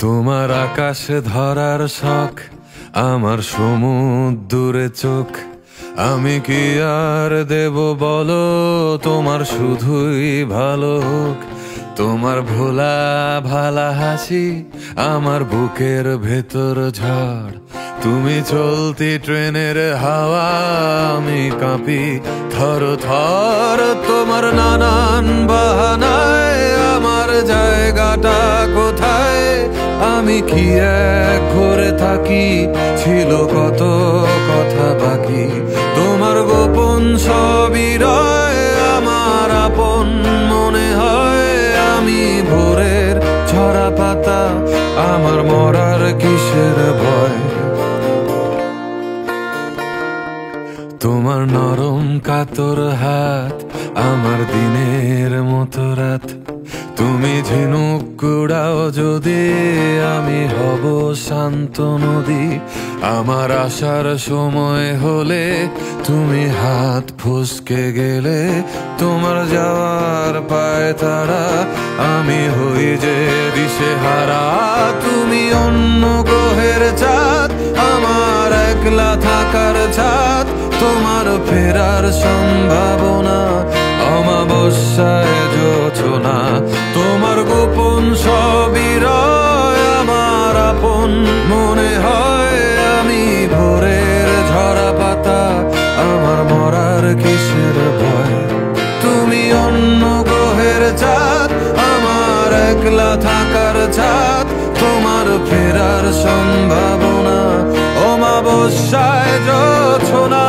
তোমার আকাশ ধরার শখ, আমার সমুদ্রে চোখ। আমি কি আর দেব বলো, তোমার শুধুই ভালো হোক। তোমার ভোলা ভালা হাসি আমার বুকের ভেতর ঝড়। তুমি চলতি ট্রেনের হাওয়া, আমি কাঁপি থর থর। তোমার নানান বাহানায় আমার জায়গাটা কোথায়? আমি কি এক ঘরে থাকি, ছিল কত কথা বাকি। তোমার গোপন সবই রয়, আমার আপন মনে হয়। আমি ভোরের ঝরা পাতা, আমার মরার কিসের ভয়? তোমার নরম কাতর হাত, আমার দিনের মতো রাত। তুমি ঝিনুক কুড়াও যদি, আমি হব শান্ত নদী। আমার আসার সময় হলে তুমি হাত ফসকে গেলে। তোমার যাওয়ার পায় তারা, আমি হই যে দিশেহারা। তুমি অন্য গ্রহের চাঁদ, আমার একলা থাকার ছাদ। তোমার ফেরার সম্ভাবনা অমাবস্যায় জোছনা। তোমার গোপন সবই রয়, আমার আপন মনে হয়। আমি ভোরের ঝরা পাতা, আমার মরার কিসের ভয়? তুমি অন্য গ্রহের চাঁদ, আমার একলা থাকার ছাদ। তোমার ফেরার সম্ভাবনা অমাবস্যায় জোছনা।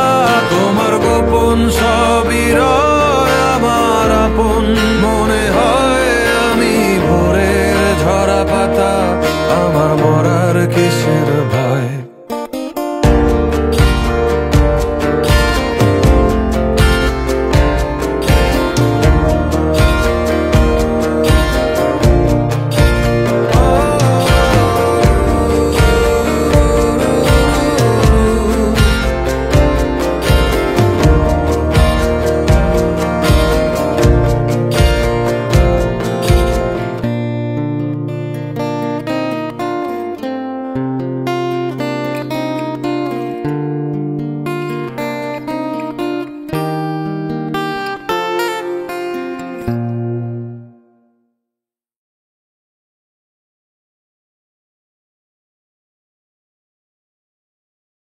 তোমার গোপন সবই রয়, আমার আপন মনে হয়। আমি ভোরের ঝরা পাতা, আমার মরার কি